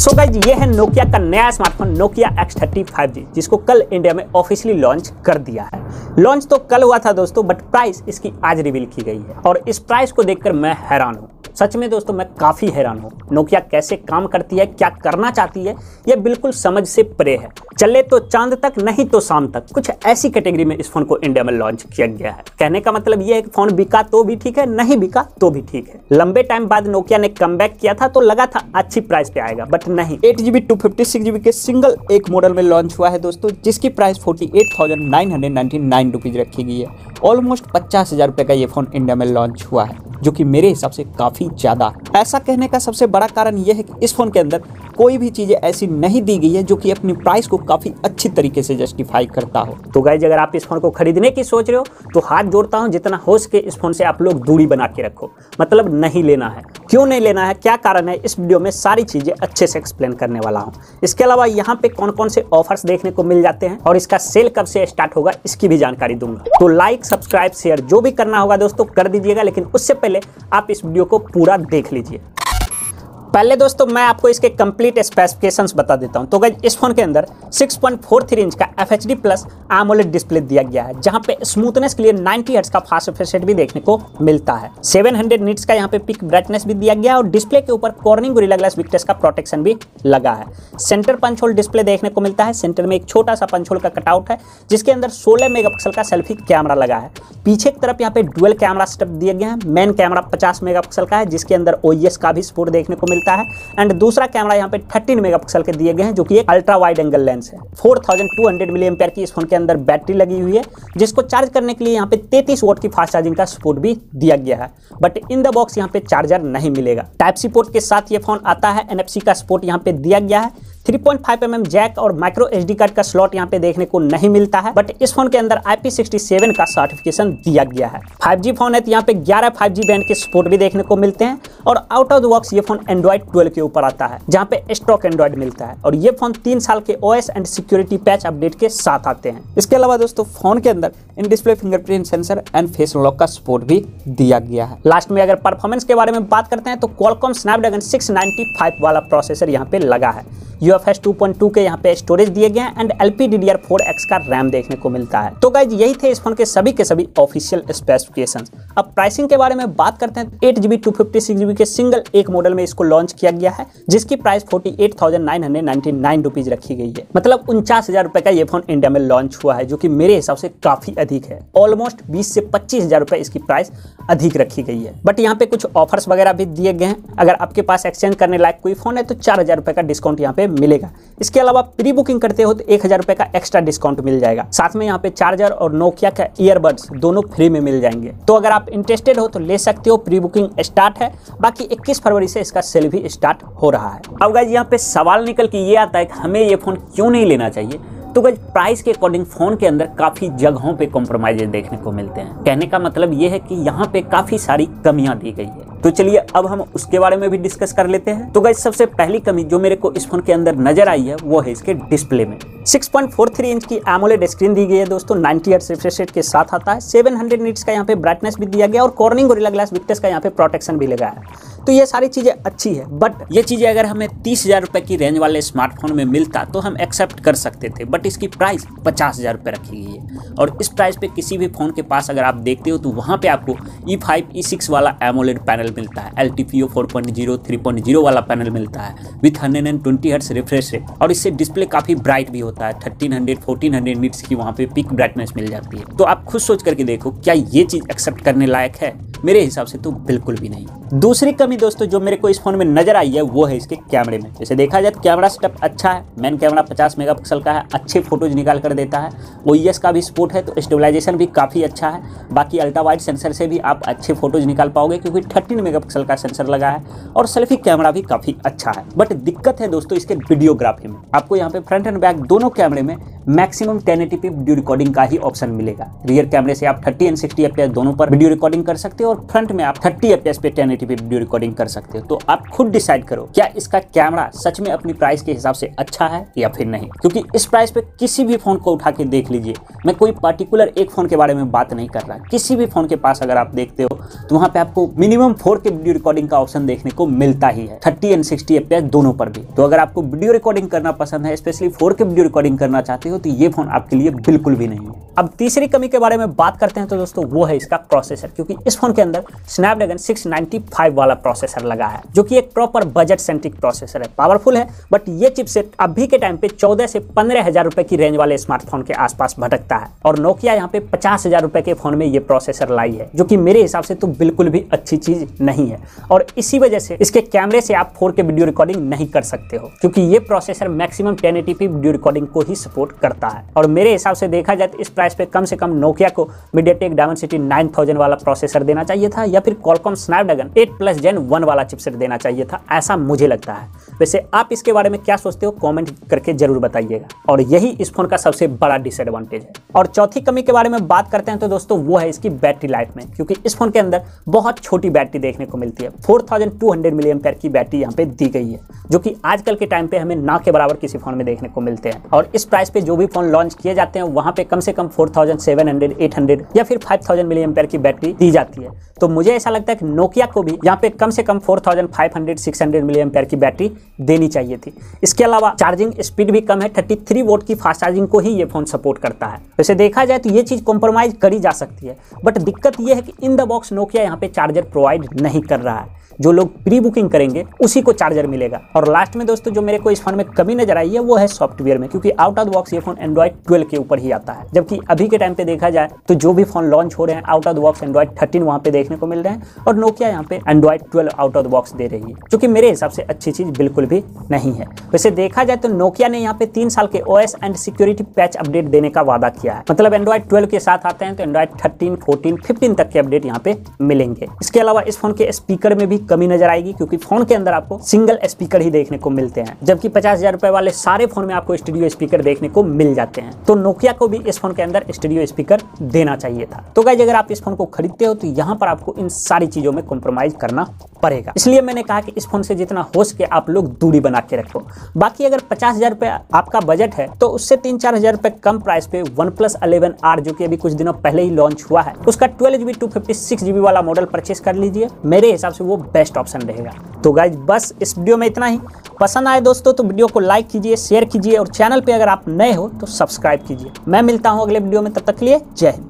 So guys ये है Nokia का नया स्मार्टफोन नोकिया X30 5G जिसको कल इंडिया में ऑफिशियली लॉन्च कर दिया है। लॉन्च तो कल हुआ था दोस्तों, बट प्राइस इसकी आज रिवील की गई है और इस प्राइस को देखकर मैं हैरान हूँ। सच में दोस्तों मैं काफ़ी हैरान हूँ। नोकिया कैसे काम करती है, क्या करना चाहती है, यह बिल्कुल समझ से परे है। चले तो चांद तक, नहीं तो शाम तक, कुछ ऐसी कैटेगरी में इस फोन को इंडिया में लॉन्च किया गया है। कहने का मतलब यह है कि फोन बिका तो भी ठीक है, नहीं बिका तो भी ठीक है। लंबे टाइम बाद नोकिया ने कमबैक किया था तो लगा था अच्छी प्राइस पे आएगा, बट नहीं। 8GB 256GB के सिंगल एक मॉडल में लॉन्च हुआ है दोस्तों, जिसकी प्राइस 48,999 रुपीज रखी गई है। ऑलमोस्ट 50,000 रुपये का ये फोन इंडिया में लॉन्च हुआ है, जो कि मेरे हिसाब से काफ़ी ज़्यादा। ऐसा कहने का सबसे बड़ा कारण यह है कि इस फोन के अंदर कोई भी चीज़ें ऐसी नहीं दी गई है जो कि अपनी प्राइस को काफ़ी अच्छी तरीके से जस्टिफाई करता हो। तो गाइस अगर आप इस फोन को खरीदने की सोच रहे हो तो हाथ जोड़ता हूँ, जितना हो सके इस फोन से आप लोग दूरी बना के रखो। मतलब नहीं लेना है। क्यों नहीं लेना है, क्या कारण है, इस वीडियो में सारी चीज़ें अच्छे से एक्सप्लेन करने वाला हूँ। इसके अलावा यहाँ पे कौन कौन से ऑफर्स देखने को मिल जाते हैं और इसका सेल कब से स्टार्ट होगा इसकी भी जानकारी दूंगा। तो लाइक, सब्सक्राइब, शेयर जो भी करना होगा दोस्तों कर दीजिएगा, लेकिन उससे पहले आप इस वीडियो को पूरा देख लीजिए। पहले दोस्तों मैं आपको इसके कंप्लीट स्पेसिफिकेशंस बता देता हूं। तो गाइस इस फोन के अंदर 6.43 इंच का FHD प्लस AMOLED डिस्प्ले दिया गया है, जहां पे स्मूथनेस के लिए 90 हर्ट्ज का फास्ट रिफ्रेश रेट भी देखने को मिलता है। 700 निट्स का यहां पे पिक ब्राइटनेस भी दिया गया है और डिस्प्ले के ऊपर कॉर्निंग गोरिल्ला ग्लास विक्टर्स का प्रोटेक्शन भी लगा है। सेंटर पंच होल डिस्प्ले देखने को मिलता है। सेंटर में एक छोटा सा पंच होल का कटआउट है, जिसके अंदर 16 मेगापिक्सल का सेल्फी कैमरा लगा है। पीछे की तरफ यहाँ पे डुअल कैमरा सेटअप दिए गए हैं। मेन कैमरा 50 मेगापिक्सल का है, जिसके अंदर OIS का भी सपोर्ट देखने को मिलता है। एंड दूसरा कैमरा यहाँ पे 13 मेगापिक्सल के दिए गए हैं, जो कि एक अल्ट्रा वाइड एंगल लेंस है। 4200 मिली एम्पेयर की इस फोन के अंदर बैटरी लगी हुई है, जिसको चार्ज करने के लिए यहाँ पे 33 वोल्ट की फास्ट चार्जिंग का सपोर्ट भी दिया गया है। बट इन द बॉक्स यहाँ पे चार्जर नहीं मिलेगा। टाइप सी पोर्ट के साथ ये फोन आता है। NFC का सपोर्ट यहाँ पे दिया गया है। 3.5mm जैक और माइक्रो SD कार्ड का स्लॉट यहाँ पे देखने को नहीं मिलता है, बट इस फोन के अंदर IP67 का सर्टिफिकेशन दिया गया है। 5G फोन है तो यहाँ पे 11 5G बैंड के सपोर्ट भी देखने को मिलते हैं और आउट ऑफ द बॉक्स ये फोन Android 12 के ऊपर आता है, जहाँ पे स्टॉक एंड्रॉइड मिलता है और ये फोन 3 साल के OS and security patch update के साथ आते हैं। इसके अलावा दोस्तों फोन के अंदर in display fingerprint sensor and face unlock का सपोर्ट भी दिया गया है। लास्ट में अगर परफॉर्मेंस के बारे में बात करते हैं तो Qualcomm Snapdragon 695 वाला प्रोसेसर यहाँ पे लगा है। UFS 2.2 के यहाँ पे स्टोरेज दिए गए हैं एंड LPDDR4X का रैम देखने को मिलता है। तो गाइज यही थे इस फोन के सभी ऑफिशियल स्पेसिफिकेशंस। अब प्राइसिंग के बारे में बात करते हैं। 8GB 256GB के सिंगल एक मॉडल में इसको लॉन्च किया गया है, जिसकी प्राइस 48,999 रुपीज रखी गई है। मतलब 49,000 रुपए का ये फोन इंडिया में लॉन्च हुआ है, जो कि मेरे हिसाब से काफी अधिक है। ऑलमोस्ट 20 से 25,000 रुपए इसकी प्राइस अधिक रखी गई है। बट यहाँ पे कुछ ऑफर्स वगैरह भी दिए गए हैं। अगर आपके पास एक्सचेंज करने लायक कोई फोन है तो 4,000 रुपए का डिस्काउंट यहाँ पे मिलेगा। इसके अलावा प्री बुकिंग करते हो तो 1,000 रुपए का एक्स्ट्रा डिस्काउंट मिल जाएगा। साथ में यहाँ पे चार्जर और नोकिया का ईयरबड्स दोनों फ्री में मिल जाएंगे। तो अगर आप इंटरेस्टेड हो तो ले सकते हो। प्री बुकिंग स्टार्ट है, बाकी 21 फरवरी से इसका सेल भी स्टार्ट हो रहा है। अब गाइस यहाँ पे सवाल निकल के ये आता है कि हमें ये फोन क्यों नहीं लेना चाहिए। तो गाइस प्राइस के अकॉर्डिंग फोन के अंदर काफी जगहों पे कॉम्प्रोमाइज देखने को मिलते हैं। कहने का मतलब ये है कि यहाँ पे काफी सारी कमियां दी गई है। तो चलिए अब हम उसके बारे में भी डिस्कस कर लेते हैं। तो गाइस सबसे पहली कमी जो मेरे को इस फोन के अंदर नजर आई है वो है इसके डिस्प्ले में। 6.43 इंच की AMOLED स्क्रीन दी गई है दोस्तों। 90 हर्ट्ज रिफ्रेश रेट के साथ आता है। 700 निट्स का यहाँ पे ब्राइटनेस भी दिया गया और कॉर्निंग गोरिल्ला ग्लास विक्टर्स का यहाँ पे प्रोटेक्शन भी लगा है। तो ये सारी चीजें अच्छी है, बट ये चीजें अगर हमें 30,000 रुपए की रेंज वाले स्मार्टफोन में मिलता तो हम एक्सेप्ट कर सकते थे। बट इसकी प्राइस 50,000 रुपए रखी गई है और इस प्राइस पे किसी भी फोन के पास अगर आप देखते हो तो वहाँ पे आपको E5 E6 वाला AMOLED पैनल मिलता है। LTPO 4.0 3.0 वाला पैनल मिलता है विथ 120 हर्ट्ज रिफ्रेश रेट और इससे डिस्प्ले काफी ब्राइट भी होता है। 1300-1400 निट्स की वहाँ पे पिक ब्राइटनेस मिल जाती है। तो आप खुद सोच करके देखो, क्या ये चीज एक्सेप्ट करने लायक है? मेरे हिसाब से तो बिल्कुल भी नहीं। दूसरी कमी दोस्तों जो मेरे को इस फोन में नजर आई है वो है इसके कैमरे में। जैसे देखा जाए कैमरा सेटअप अच्छा है। मेन कैमरा 50 मेगापिक्सल का है, अच्छे फोटोज निकाल कर देता है। OIS का भी सपोर्ट है तो स्टेबलाइजेशन भी काफ़ी अच्छा है। बाकी अल्ट्रा वाइड सेंसर से भी आप अच्छे फोटोज निकाल पाओगे क्योंकि 13 मेगापिक्सल का सेंसर लगा है और सेल्फी कैमरा भी काफ़ी अच्छा है। बट दिक्कत है दोस्तों इसके वीडियोग्राफी में। आपको यहाँ पे फ्रंट एंड बैक दोनों कैमरे में मैक्सिमम 1080p वीडियो रिकॉर्डिंग का ही ऑप्शन मिलेगा। रियर कैमरे से आप 30 एंड 60 FPS दोनों पर वीडियो रिकॉर्डिंग कर सकते हो और फ्रंट में आप 30 FPS पे 1080p वीडियो रिकॉर्डिंग कर सकते हो। तो आप खुद डिसाइड करो क्या इसका कैमरा सच में अपनी प्राइस के हिसाब से अच्छा है या फिर नहीं, क्योंकि इस प्राइस पे किसी भी फोन को उठा के देख लीजिए। मैं कोई पर्टिकुलर एक फोन के बारे में बात नहीं कर रहा, किसी भी फोन के पास अगर आप देखते हो तो वहां पे आपको मिनिमम 4K वीडियो रिकॉर्डिंग का ऑप्शन देखने को मिलता ही है, 30 एंड 60 FPS दोनों पर भी। तो अगर आपको वीडियो रिकॉर्डिंग करना पसंद है, स्पेशली 4K वीडियो रिकॉर्डिंग करना चाहते हो, तो ये फोन आपके लिए बिल्कुल भी नहीं है। अब तीसरी कमी के बारे में बात करते हैं तो दोस्तों वो है इसका प्रोसेसर, क्योंकि इस फोन के अंदर स्नैपड्रैगन 695 वाला प्रोसेसर लगा है, जो कि एक प्रॉपर बजट सेंट्रिक प्रोसेसर है। पावरफुल है, बट ये चिपसेट अभी के टाइम पे 14 से 15,000 रुपए की रेंज वाले स्मार्टफोन के आसपास भटकता है, और नोकिया यहाँ पे 50,000 रुपए के फोन में ये प्रोसेसर लाई है, जो कि मेरे हिसाब से तो बिल्कुल भी अच्छी चीज नहीं है। और इसी वजह से इसके कैमरे से आप 4K वीडियो रिकॉर्डिंग नहीं कर सकते हो, क्योंकि ये processor maximum 1080p video recording को ही सपोर्ट करता है। और मेरे हिसाब से देखा जाए तो इस प्राइस पे कम से कम नोकिया को मीडियाटेक डायमेंसिटी 9000 वाला प्रोसेसर देना चाहिए था, या फिर क्वालकॉम स्नैपड्रैगन 8+ Gen 1 वाला चिपसेट देना चाहिए था, ऐसा मुझे लगता है। वैसे आप इसके बारे में क्या सोचते हो कमेंट करके जरूर बताइएगा। और यही इस फोन का सबसे बड़ा डिसएडवांटेज है। और चौथी कमी के बारे में बात करते हैं तो दोस्तों वो है इसकी बैटरी लाइफ में, क्योंकि इस फोन के अंदर बहुत छोटी बैटरी देखने को मिलती है। 4200 mAh की बैटरी यहाँ पे दी गई है, जो कि आजकल के टाइम पे हमें ना के बराबर किसी फोन में देखने को मिलते हैं। और इस प्राइस पे जो भी फोन लॉन्च किए जाते हैं वहां पे कम से कम 4700, 800 या फिर 5000 mAh की बैटरी दी जाती है। तो मुझे ऐसा लगता है कि नोकिया को भी यहाँ पे कम से कम 4500, 600 mAh की बैटरी देनी चाहिए थी। इसके अलावा चार्जिंग स्पीड भी कम है, 33 वोल्ट की फास्ट चार्जिंग को ही ये फोन सपोर्ट करता है। वैसे देखा जाए तो ये चीज कॉम्प्रोमाइज करी जा सकती है, बट दिक्कत ये है कि इन द बॉक्स नोकिया यहाँ पे चार्जर प्रोवाइड नहीं कर रहा है। जो लोग प्री बुकिंग करेंगे उसी को चार्जर मिलेगा। और लास्ट में दोस्तों जो मेरे को इस फोन में कमी नजर आई है वो है सॉफ्टवेयर में, क्योंकि आउट ऑफ द बॉक्स ये फोन एंड्रॉइड 12 के ऊपर ही आता है, जबकि अभी के टाइम पे देखा जाए तो जो भी फोन लॉन्च हो रहे हैं out of the box Android 13 वहां पे देखने को मिल रहे हैं, और नोकिया यहाँ पे Android 12 out of the box दे रही है, जो कि मेरे हिसाब से अच्छी चीज बिल्कुल भी नहीं है। वैसे देखा जाए तो नोकिया ने यहाँ पे 3 साल के OS and security patch update देने का वादा किया है, मतलब एंड्रॉइड 12 के साथ आते हैं तो एंड्रॉइड 13, 14, 15 तक के अपडेट यहाँ पे मिलेंगे। इसके अलावा इस फोन के स्पीकर में भी कमी नजर आएगी, क्योंकि फोन के अंदर आपको सिंगल स्पीकर ही देखने को मिलते हैं, जबकि 50,000 रुपए वाले सारे फोन में आपको स्टूडियो स्पीकर देखने को मिल जाते हैं। तो नोकिया को भी इस फोन के अंदर स्टूडियो स्पीकर देना चाहिए था। तो गाइस अगर आप इस फोन को खरीदते हो तो यहाँ पर आपको इन सारी चीजों में कॉम्प्रोमाइज करना पड़ेगा, इसलिए मैंने कहा कि इस फोन से जितना हो सके आप लोग दूरी बना के रखो। बाकी अगर 50,000 रुपए आपका बजट है तो उससे 3-4 हजार रुपए कम प्राइस पे OnePlus 11R जो कि अभी कुछ दिनों पहले ही लॉन्च हुआ है, उसका 12GB 256GB वाला मॉडल परचेस कर लीजिए। मेरे हिसाब से वो बेस्ट ऑप्शन रहेगा। तो गाइज बस इस वीडियो में इतना ही। पसंद आए दोस्तों तो वीडियो को लाइक कीजिए, शेयर कीजिए, और चैनल पे अगर आप नए हो तो सब्सक्राइब कीजिए। मैं मिलता हूँ अगले वीडियो में, तब तक के लिए जय हिंद।